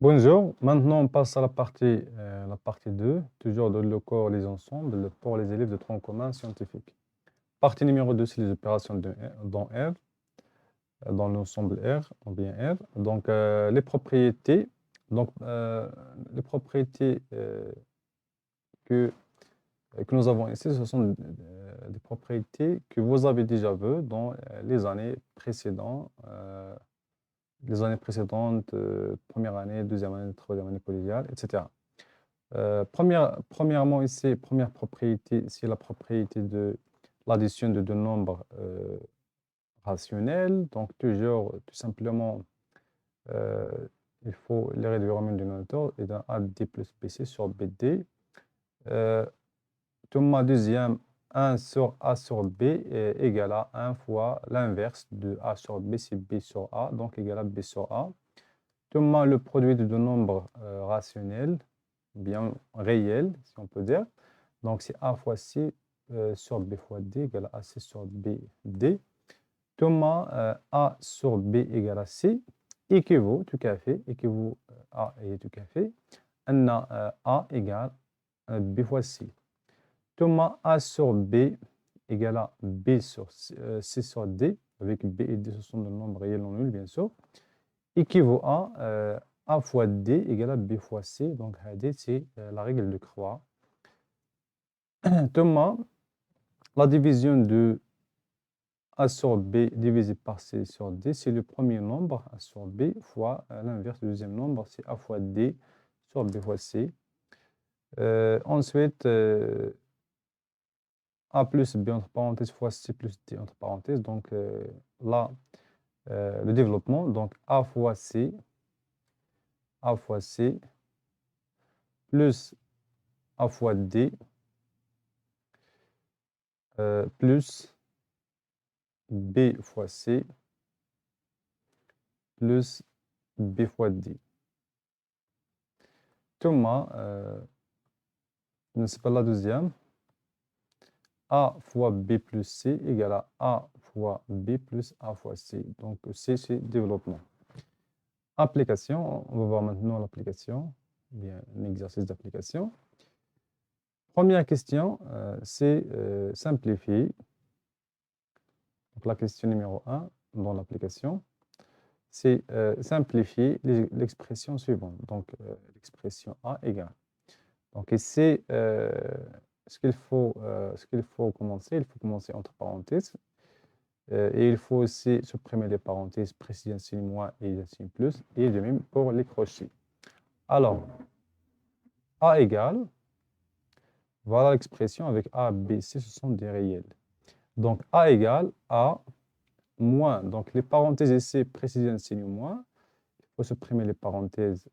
Bonjour, maintenant on passe à la partie 2, toujours dans le cours Les ensembles pour les élèves de tronc commun scientifique. Partie numéro 2, c'est les opérations dans R, dans l'ensemble R, ou bien R. Donc les propriétés, donc, les propriétés que, que nous avons ici, ce sont des propriétés que vous avez déjà vues dans les années précédentes, première année, deuxième année, troisième année collégiale, etc. Premièrement, ici, première propriété, c'est la propriété de l'addition de deux nombres rationnels. Donc, toujours, tout simplement, euh, il faut les réduire au même dénominateur et d'un AD plus BC sur BD. Euh, Thomas deuxième, 1 sur A sur B est égal à 1 fois l'inverse de A sur B, c'est B sur A, donc égal à B sur A. Thomas le produit de deux nombres rationnels, bien réels, si on peut dire. Donc, c'est A fois C sur B fois D égale à C sur B, D. Thomas, A sur B égale à C équivaut A et tout à fait. On a A égale B fois C. Thomas, A sur B égale à B sur C sur D, avec B et D, ce sont des nombres réels non nuls, bien sûr, équivaut à A fois D égale à B fois C. Donc, D, c'est la règle de Croix. Thomas, la division de A sur B divisé par C sur D, c'est le premier nombre, A sur B, fois l'inverse du deuxième nombre, c'est A fois D sur B fois C. Ensuite, A plus B entre parenthèses fois C plus D entre parenthèses. Donc là, le développement, donc A fois C plus A fois D plus B fois C plus B fois D. Thomas, c'est pas la deuxième. A fois B plus C égale à A fois B plus A fois C. Donc, C, c'est développement. Application, on va voir maintenant l'application, bien un exercice d'application. Première question, c'est simplifier. Donc, la question numéro 1 dans l'application, c'est simplifier l'expression suivante. Donc, l'expression A égale. Donc, ici, ce qu'il faut commencer, il faut commencer entre parenthèses. Et il faut aussi supprimer les parenthèses, préciser un signe moins et un signe plus, et de même pour les crochets. Alors, A égale, voilà l'expression avec A, B, C, ce sont des réels. Donc, A égale A moins, donc les parenthèses ici, préciser un signe moins, il faut supprimer les parenthèses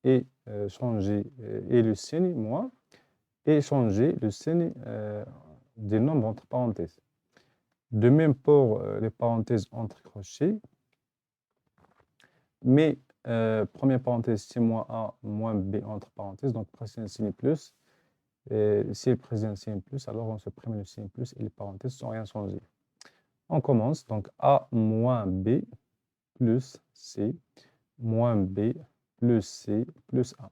et changer, et le signe moins, et changer le signe des nombres entre parenthèses. De même pour les parenthèses entre crochets, mais première parenthèse, c'est moins A, moins B entre parenthèses, donc préciser un signe plus. Et si le président signe plus, alors on supprime le signe plus et les parenthèses sans rien changer. On commence, donc A moins B plus C moins B plus C plus A.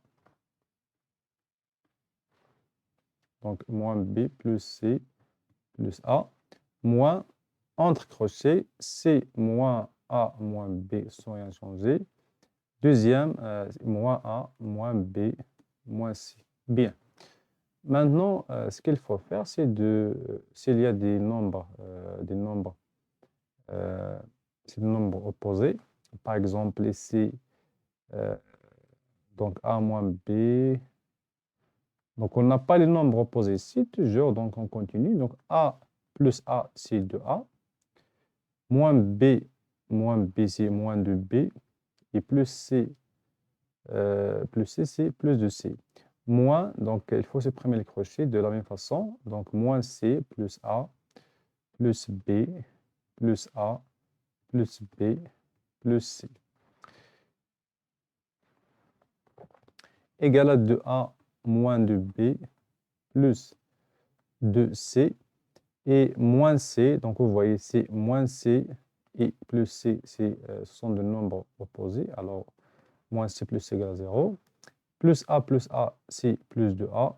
Donc moins B plus C plus A, moins, entre crochets, C moins A moins B sans rien changer. Deuxième, moins A moins B moins C. Bien. Maintenant, ce qu'il faut faire, c'est s'il y a c'est des nombres opposés, par exemple ici, donc A moins B, donc on n'a pas les nombres opposés ici, toujours, donc on continue, donc A plus A, c'est 2A, moins B, c'est moins 2B, et plus C, c'est plus de C. Moins, donc il faut supprimer les crochets de la même façon, donc moins C plus A, plus B, plus A, plus B, plus C. Égal à 2A moins 2B plus 2C et moins C. Donc vous voyez, c'est moins C et plus C, ce sont des nombres opposés. Alors moins C plus C égale à 0. Plus A, C plus de A.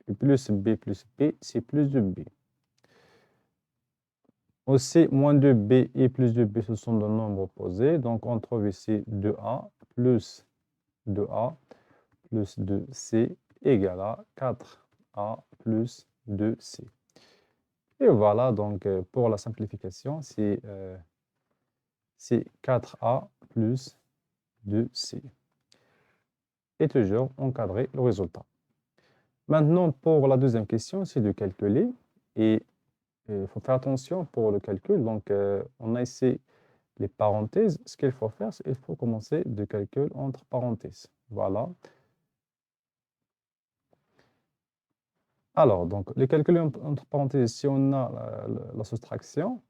Et plus B, C plus de B. Aussi, moins 2B et plus de B, ce sont des nombres opposés. Donc, on trouve ici 2A plus 2A plus 2C égale à 4A plus 2C. Et voilà, donc, pour la simplification, c'est 4A plus 2C. Et toujours encadrer le résultat. Maintenant, pour la deuxième question, c'est de calculer. Et il faut faire attention pour le calcul. Donc, on a ici les parenthèses. Ce qu'il faut faire, c'est qu'il faut commencer de calcul entre parenthèses. Voilà. Alors, donc, le calcul entre parenthèses, si on a la soustraction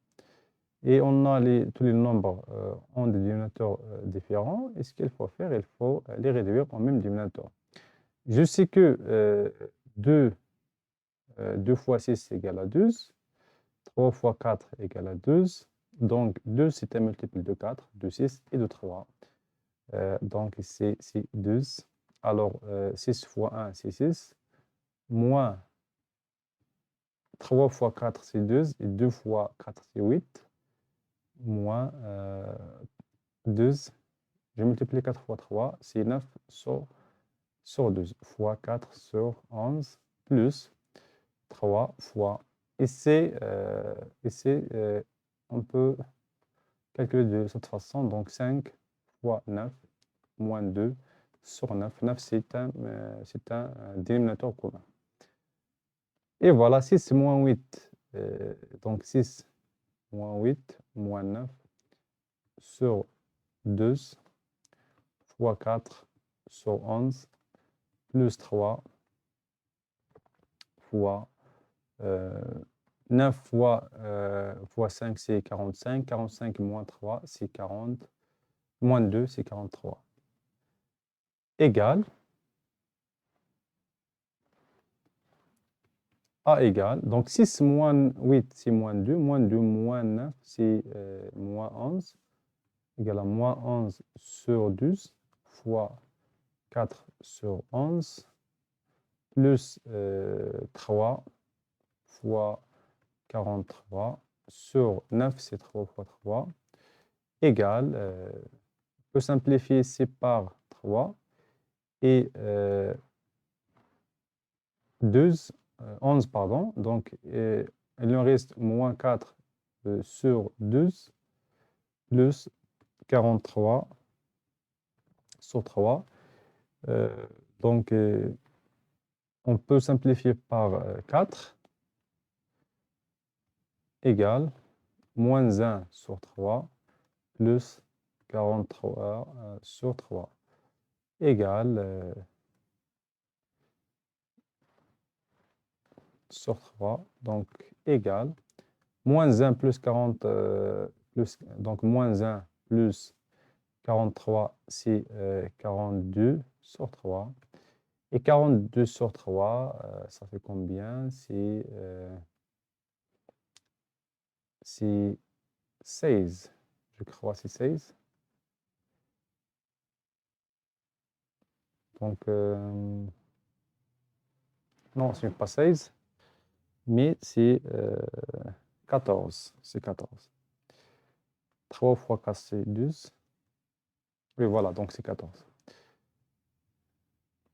et on a tous les nombres en des dénominateurs différents, et ce qu'il faut faire, il faut les réduire au même dénominateur. Je sais que 2 fois 6 égale à 12. 3 fois 4 égale à 12. Donc, 2, c'est un multiple de 4, de 6 et de 3. Donc, ici, c'est 12. Alors, 6 fois 1, c'est 6. Moins 3 fois 4, c'est 12. Et 2 fois 4, c'est 8. Moins 12. Je multiplie 4 fois 3, c'est 9 sur 12. Fois 4 sur 11. Plus 3 fois. Ici, on peut calculer de cette façon. Donc, 5 fois 9 moins 2 sur 9. 9, c'est un dénominateur commun. Et voilà, 6 moins 8. Donc, 6 moins 8 moins 9 sur 12 fois 4 sur 11 plus 3 fois 9 fois 5, c'est 45. 45 moins 3, c'est 40. Moins 2, c'est 43. Égale A égale, donc 6 moins 8, c'est moins 2. Moins 2 moins 9, c'est moins 11. Égale à moins 11 sur 12 fois 4 sur 11 plus 3 fois 43 sur 9, c'est 3 fois 3, égale, on peut simplifier ici par 3, et 11, pardon, donc il nous reste moins 4 sur 12 plus 43 sur 3. Donc, on peut simplifier par 4 égale moins 1 sur 3 plus 43 sur 3 égale sur 3, donc égale moins 1 plus 40, donc moins 1 plus 43, c'est 42 sur 3. Et 42 sur 3, ça fait combien? C'est 16. Je crois c'est 16. Donc, non, ce n'est pas 16, mais c'est 14. C'est 14. 3 fois 4, c'est 12. Et voilà, donc c'est 14.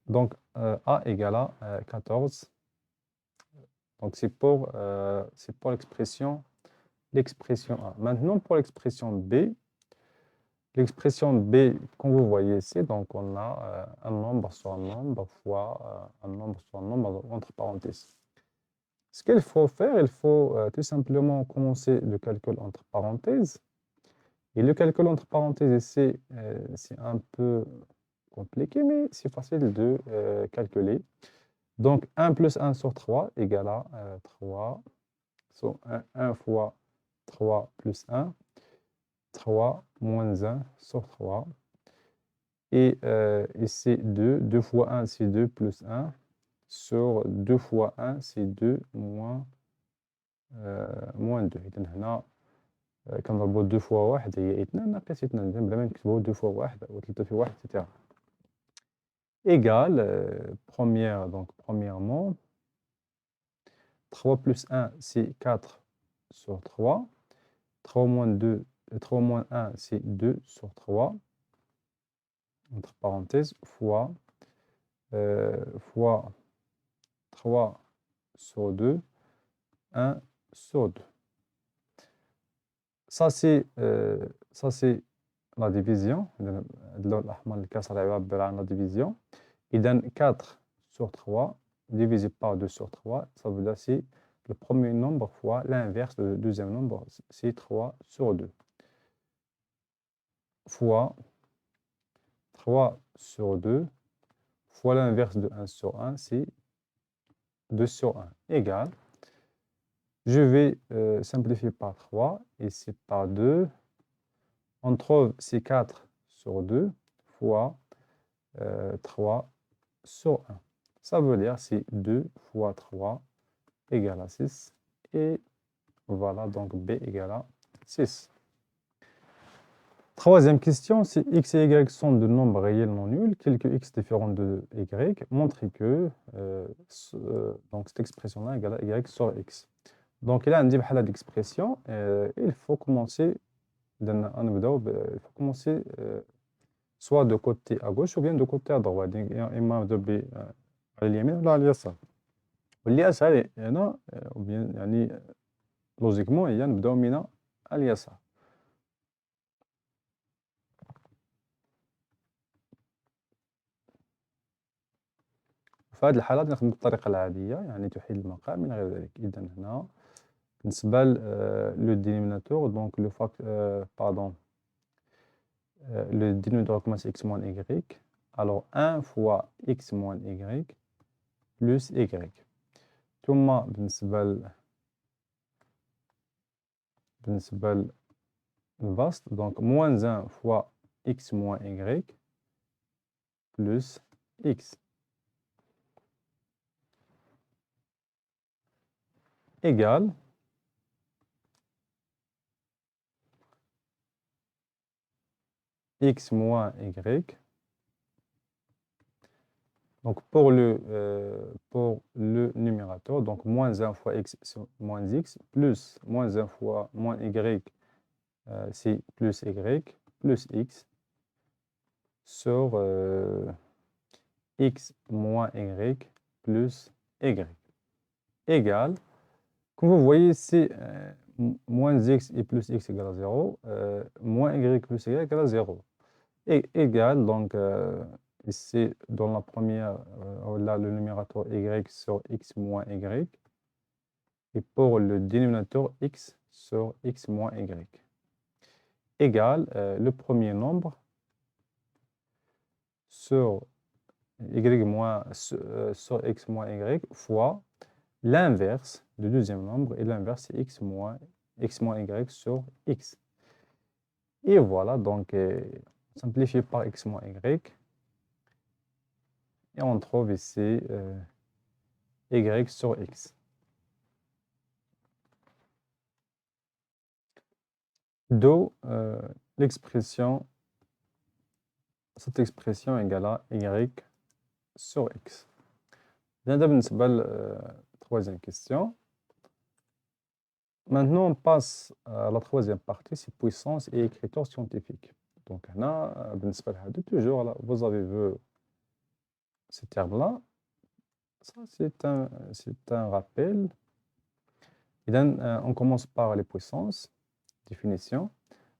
Donc, A égale à 14. Donc, c'est pour l'expression A. Maintenant, pour l'expression B, comme vous voyez ici, donc on a un nombre sur un nombre fois un nombre sur un nombre entre parenthèses. Ce qu'il faut faire, il faut tout simplement commencer le calcul entre parenthèses. Et le calcul entre parenthèses ici, c'est un peu compliqué, mais c'est facile de calculer. Donc, 1 plus 1 sur 3 égale à 3. So, 1 fois 3 plus 1. 3 moins 1 sur 3. Et ici, 2. 2 fois 1, c'est 2 plus 1. Sur 2 fois 1, c'est 2 moins 2. إذن هنا كنضربو 2 fois 1 هي 2 ناقص 2 بلا ما نكتبو 2 fois 1 و 3 في 1 etc. Égale, premièrement, 3 plus 1, c'est 4 sur 3. 3 moins 2, 3 moins 1, c'est 2 sur 3. Entre parenthèses, fois 3 sur 2, 1 sur 2. Ça, c'est la division. La division. Il donne 4 sur 3 divisé par 2 sur 3. Ça veut dire c'est le premier nombre fois l'inverse du deuxième nombre, c'est 3 sur 2. Fois 3 sur 2 fois l'inverse de 1 sur 1, c'est 2 sur 1 égale. Je vais simplifier par 3 et c'est par 2. On trouve c'est 4 sur 2 fois 3 sur 1. Ça veut dire c'est 2 fois 3 égale à 6. Et voilà, donc B égale à 6. Troisième question, si x et y sont de nombres réels non nuls, quelques x différents de y, montrez que donc cette expression-là égale à y sur x. Donc, il a un début d'expression. Il faut commencer, soit de côté à gauche ou bien de côté à droite. إما على اليمين ولا على اليسار. واليسار هنا ou bien يعني لوجيكمون هي نبداو من اليسار. في هذه الحالة نخدم بالطريقة العادية يعني تحيل المقام من غير ذلك. إذا هنا بالنسبة لو دينوميناتور دونك لو pardon. Le dénominateur commence x moins y. Alors 1 fois x moins y plus y. ثم بالنسبة للبسط donc moins 1 fois x moins y plus x égale x moins y. Donc pour le numérateur, donc moins 1 fois x moins x, plus moins 1 fois moins y, c'est plus y, plus x, sur x moins y, plus y, égale, comme vous voyez, c'est moins x et plus x égale à 0, moins y plus y égale à 0. Et égale, donc, ici, dans la première, là, le numérateur y sur x moins y. Et pour le dénominateur x sur x moins y. Égale le premier nombre sur y moins, sur x moins y fois l'inverse du deuxième nombre. Et l'inverse, c'est x moins y sur x. Et voilà, donc, simplifié par x moins y. Et on trouve ici y sur x. D'où l'expression, cette expression égale à y sur x. Bien, بالنسبة troisième question. Maintenant, on passe à la troisième partie, c'est puissance et écriture scientifique. Donc, là, toujours, là, vous avez vu ces termes-là. Ça, c'est un rappel. Et donc, on commence par les puissances. Définition.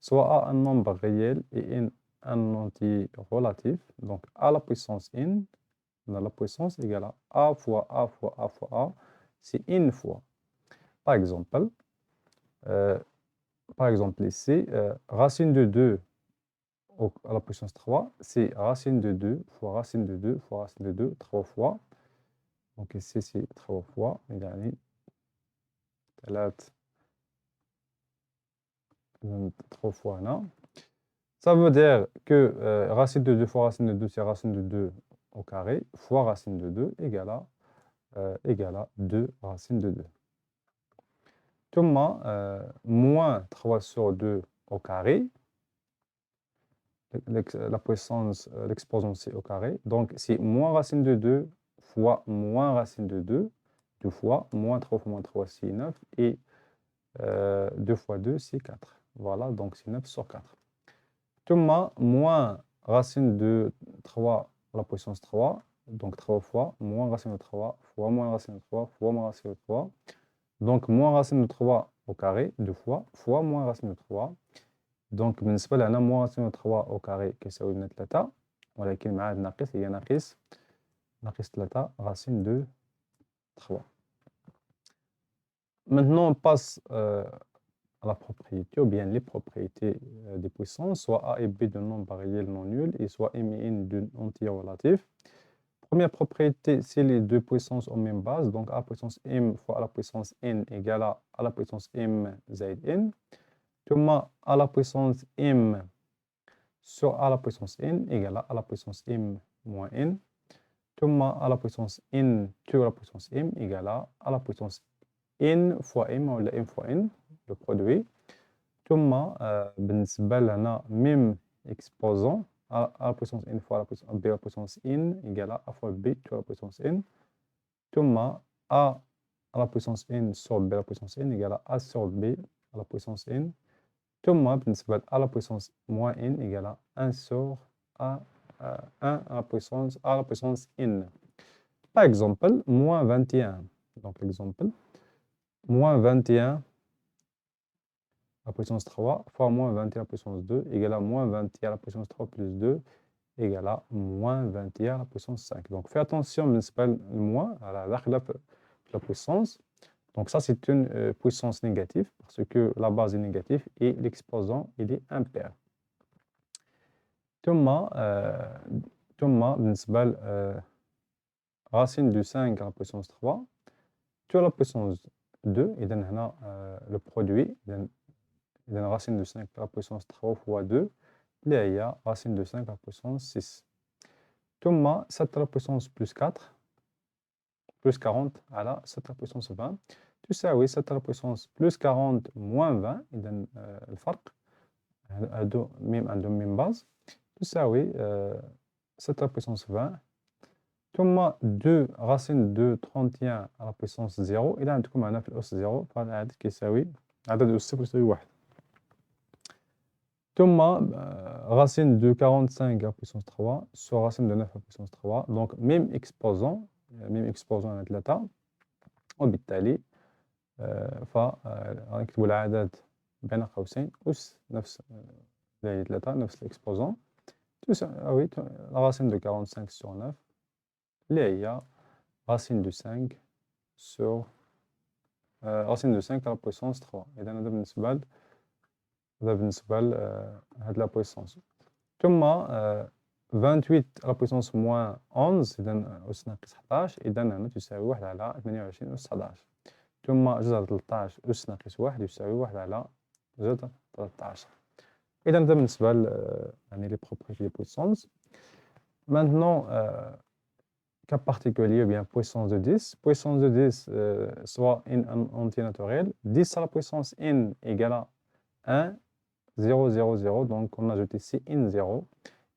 Soit A un nombre réel et N un entier relatif. Donc, A la puissance N, on a la puissance égale à A fois A fois A fois A. C'est N fois. Par exemple ici, racine de 2 à la puissance 3, c'est racine de 2 fois racine de 2 fois racine de 2, 3 fois. Donc ici, c'est 3 fois. يعني 3 fois là. Ça veut dire que racine de 2 fois racine de 2, c'est racine de 2 au carré, fois racine de 2 égale à 2 racine de 2. ثم moins 3 sur 2 au carré. La puissance, l'exposant c'est au carré. Donc, c'est moins racine de 2 fois moins racine de 2, 2 fois, moins 3 fois moins 3, c'est 9. Et 2 fois 2, c'est 4. Voilà, donc c'est 9 sur 4. ثم moins racine de 3 à la puissance 3, donc 3 fois, moins racine de 3 fois moins racine de 3 fois moins racine de 3. Donc, moins racine de 3 au carré, 2 fois moins racine de 3. Donc, بالنسبة لنا moins racine de 3 au carré كيساوي لنا 3، ولكن مع هاد الناقص هي ناقص 3 racine de 3. Maintenant, on passe à la propriété, ou bien les propriétés des puissances, soit A et B d'un nombre réel non nul, et soit M et N d'un entier relatif. Première propriété, c'est les deux puissances aux mêmes bases. Donc, A puissance M fois A la puissance N égale à A la puissance M zaïd N. ثم A la puissance M sur A la puissance N égale à A la puissance M moins N. ثم A la puissance N sur la puissance M égale à A la puissance N fois M ou M fois N, le produit. ثم بالنسبة لنا même exposant A la puissance N fois B à la puissance N égale à A fois B sur la puissance N. ثم A à la puissance N sur B à la puissance N égale à A sur B à la puissance N. ثم بالنسبة à la puissance moins N égale à 1 sur A, 1 à la puissance N. Par exemple, moins 21. Donc, l'exemple, moins 21 à la puissance 3 fois moins 21 à la puissance 2 égale à moins 21 à la puissance 3 plus 2 égale à moins 21 à la puissance 5. Donc, fais attention, بالنسبة moins à la puissance. Donc, ça, c'est une puissance négative parce que la base est négative et l'exposant, il est impair. ثم بالنسبة racine de 5 à la puissance 3 sur la puissance 2, et donc le produit, إذن racine de 5 à la puissance 3 fois 2 اللي هي racine de 5 à la puissance 6. ثم 7 à la puissance plus 4 plus 40 على 7 à la puissance 20 تساوي 7 à la puissance plus 40 moins 20. إذن الفرق هادو ميم عندهم ميم باز تساوي 7 à la puissance 20. ثم 2 racine de 31 à la puissance 0. إلا عندكم هنا في الأس 0 فهذا العدد كيساوي عدد أس 0 يساوي 1. ثم racine de 45 à la puissance 3 sur racine de 9 à la puissance 3. Donc même exposant على 3. وبالتالي فنكتبوا العدد بين قوسين أس نفس 3 نفس l'exposant تساوي la racine de 45 sur 9 اللي هي racine de 5 sur racine de 5 à la puissance 3. إذا هذا بالنسبة لهاد la puissance. ثم 28 à la puissance moins 11 إذا أس ناقص 11. إذا هنا تساوي 1 على 28 أس 11. ثم جذر 13 أس ناقص 1 يساوي 1 على جذر 13. إذا هذا بالنسبة يعني les propriétés des puissances. Maintenant, cas particulier, ou bien puissance de 10. Puissance de 10, soit n entier naturel. 10 à la puissance n égale à 1, 0, 0, 0. Donc, on ajoute ici n0.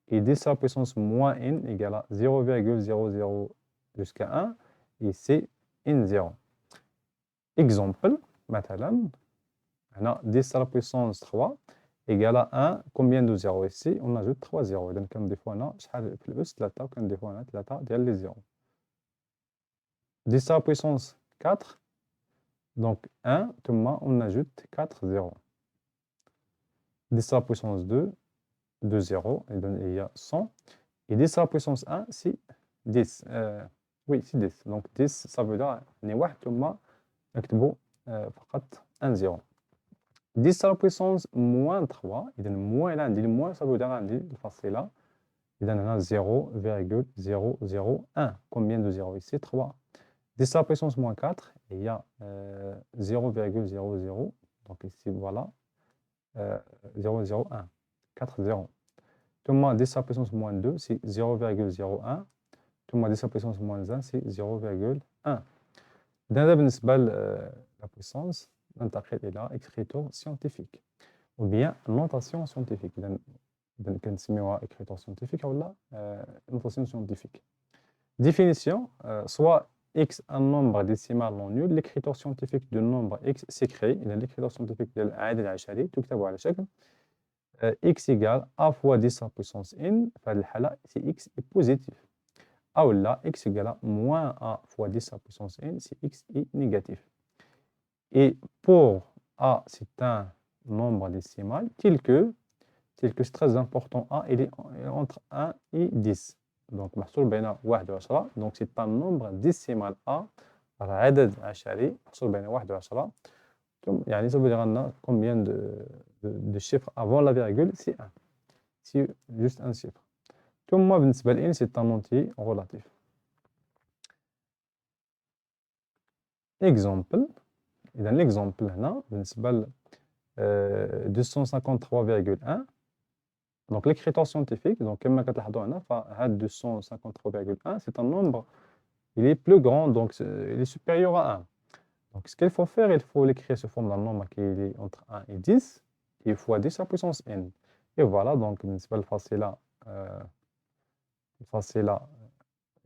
Et 10 à la puissance moins n égale à 0,00 jusqu'à 1. Et c'est n0. Exemple, مثلا, 10 à la puissance 3 égale à 1. Combien de 0 ici? On ajoute 3 0. Donc, comme des fois, on a في الأس 3 وكان des fois, on a 3 ديال les 0. 10 à la puissance 4. Donc, 1, on ajoute 4 0. 10 à la puissance 2, 2 0. Et donc, il y a 100. Et 10 à la puissance 1, c'est 10. Oui, c'est 10. Donc, 10, ça veut dire qu'on est 1 ثم نكتبوا فقط 1 0. 10 à la puissance moins 3. إذا moins là, moins, ça veut dire عندي الفاصلة. إذا هنا 0,001. Combien de 0 ici? 3. 10 à la puissance moins 4, il y a 0,00. Donc ici, voilà, 0,01. 4 0. ثم 10 à la puissance moins 2, c'est 0,01. ثم 10 à la puissance moins 1, c'est 0,1. هذا بالنسبة la puissance. ننتقل إلى écriture scientifique ou bien notation scientifique. إذا كنسميوها écriture scientifique ولا notation scientifique. Définition, soit x un nombre décimal non nul, l'écriture scientifique du nombre x s'écrit, l'écriture scientifique de l'عدد العشري تكتب على شكل x égale a fois 10 à la puissance n, في هذه الحالة si x est positif. أو là, x égale à moins a fois 10 à la puissance n si x est négatif. Et pour a, c'est un nombre décimal tel que c'est très important, a, il est entre 1 et 10. Donc, محصول بين 1 و 10. Donc, c'est un nombre décimal a, عدد عشري محصول بين 1 و 10. يعني ça veut dire combien de chiffres avant la virgule, c'est 1. C'est juste un chiffre. ثم بالنسبة ل n, c'est un entier relatif. Exemple. إذا l'exemple هنا بالنسبة ل 253,1. Donc l'écriture scientifique, donc comme كتلاحظوا هنا فهاد 253,1 c'est un nombre, il est plus grand, donc il est supérieur à 1. Donc ce qu'il faut faire, il faut l'écrire sous forme d'un nombre qui est entre 1 et 10 et fois 10 à la puissance n. Et voilà, donc بالنسبة للفاصلة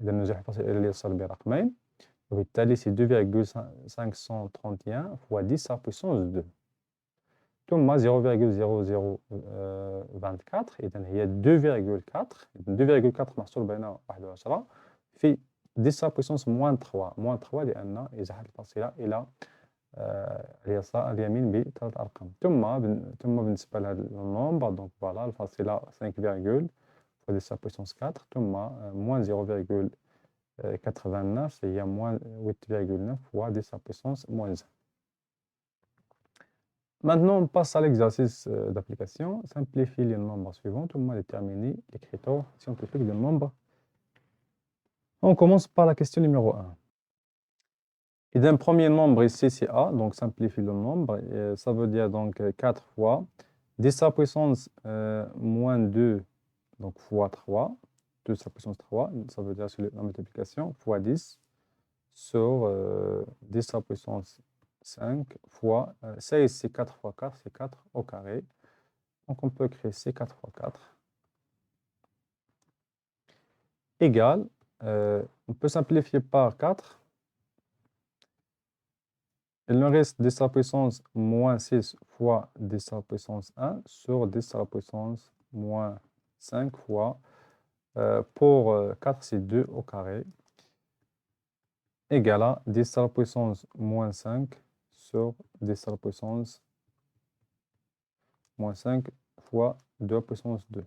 إذا نجح الفاصلة إلى اليسار برقمين وبالتالي c'est 2,531 fois 10 à la puissance 2. ثم 0,0024 إذا هي 2,4. 2,4 محصول بين 1 و 10 في 10 puissance moins 3. moins 3 لأن إزاحة الفاصلة إلى اليسار اليمين بثلاث أرقام. ثم بالنسبة لهذا النومبر دونك فوالا الفاصلة 5 virgule fois 10 puissance 4 ثم moins 0,89 هي moins 8,9 fois 10 puissance moins 1. Maintenant, on passe à l'exercice d'application. Simplifier les nombres suivants. Tout le monde déterminer l'écriture scientifique du nombre. On commence par la question numéro 1. Et d'un premier nombre ici, c'est A. Donc, simplifie le nombre. Et ça veut dire donc 4 fois 10 à la puissance moins 2, donc fois 3. 2 à la puissance 3. Ça veut dire sur la multiplication fois 10 sur 10 à la puissance 5 fois 16, c'est 4 fois 4, c'est 4 au carré. Donc, on peut écrire C 4 fois 4 égale, on peut simplifier par 4. Il nous reste 10 à la puissance moins 6 fois 10 à la puissance 1 sur 10 à la puissance moins 5 fois, pour 4, c'est 2 au carré, égale à 10 à la puissance moins 5 sur 10 à la puissance moins 5 fois 2 à la puissance 2.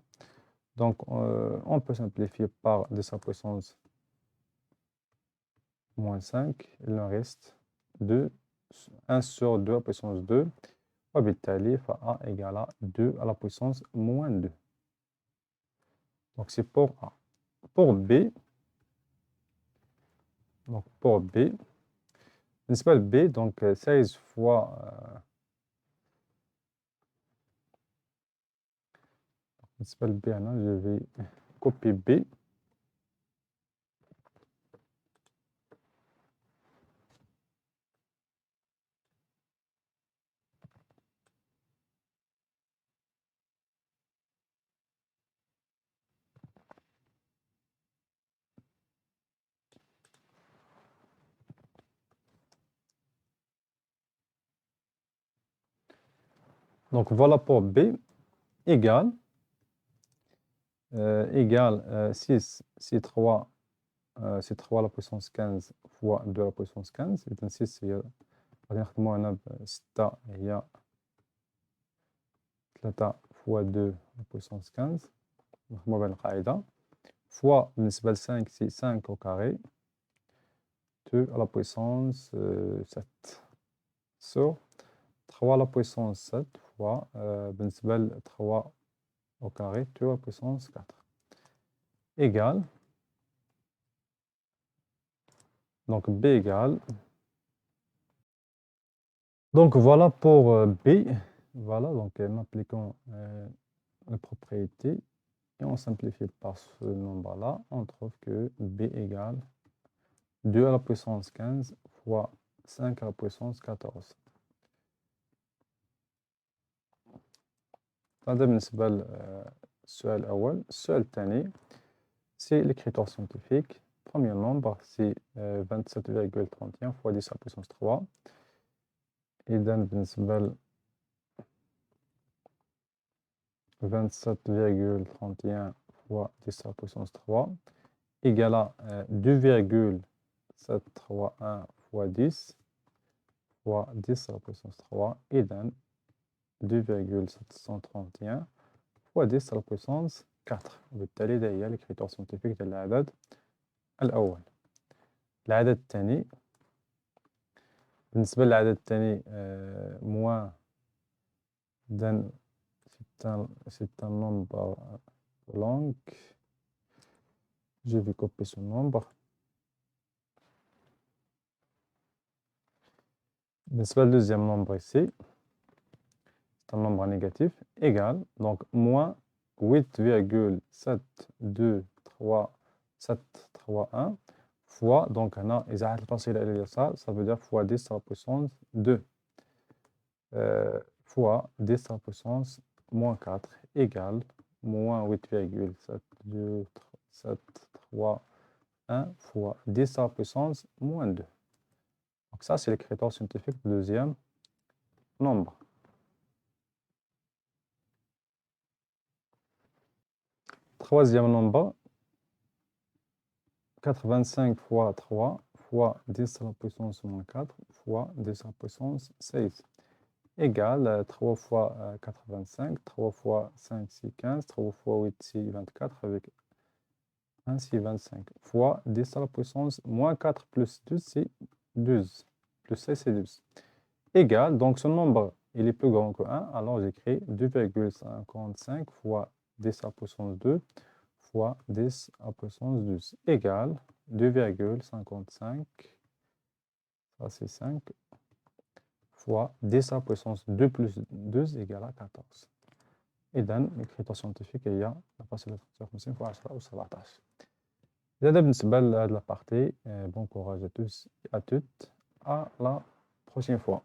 Donc, on peut simplifier par 10 à la puissance moins 5. Il nous reste 1 sur 2 à la puissance 2. وبالتالي A égale à 2 à la puissance moins 2. Donc, c'est pour A. Pour B, donc pour B, بالنسبة B, donc 16 fois بالنسبة B, je vais copier B. Donc, voilà pour B égale 6, c'est 3 à la puissance 15 fois 2 à la puissance 15. إذن 6 هي غادي نخدمو هنا ب 6 هي 3 fois 2 à la puissance 15. نخدمو بهاد القاعدة. Fois بالنسبة ل 5 c'est 5 au carré. 2 à la puissance 7 sur 3 à la puissance 7 fois بالنسبة ل 3 au carré 2 à la puissance 4 égale, donc B égale, donc voilà pour B, voilà, donc en appliquant les propriétés et on simplifie par ce nombre-là, on trouve que B égale 2 à la puissance 15 fois 5 à la puissance 14. هذا بالنسبة للسؤال الأول. السؤال الثاني c'est l'écriture scientifique. Premier nombre, c'est 27,31 fois 10 à la puissance 3. إذا بالنسبة ل 27,31 fois 10 à la puissance 3 égale à 2,731 fois 10 fois 10 à la puissance 3. إذا 2,731 fois 10 à la puissance 4. وبالتالي ده هي l'écriture scientifique ديال العدد الأول. العدد الثاني بالنسبة للعدد الثاني moins d'un c'est un nombre long. Je vais copier ce nombre. بالنسبة للدeuxième nombre ici, c'est un nombre négatif, égal, donc moins 8,723 fois, donc on a إذا عاد الفاصلة إلى اليسار, ça veut dire fois 10 à la puissance 2 fois 10 à la puissance moins 4 égale moins 8,731 fois 10 à la puissance moins 2. Donc ça, c'est l'écriture scientifique du deuxième nombre. Troisième nombre, 85 fois 3 fois 10 à la puissance moins 4 fois 10 à la puissance 16 égale 3 fois 85, 3 fois 5, 6, 15, 3 fois 8, 6, 24 avec 1, 6, 25 fois 10 à la puissance moins 4 plus 12, c'est 12. Plus 16, c'est 12. Égale, donc ce nombre, il est plus grand que 1, alors j'écris 2,55 fois 10 à la puissance 2 fois 10 à la puissance 12 égale 2,55, ça c'est 5, fois 10 à la puissance 2 plus 2 égale à 14. إذن l'écriture scientifique هي الفاصلة 53 fois 10 أو 17. هذا بالنسبة لهاد لابارتي. Bon courage à tous et à toutes. À la prochaine fois.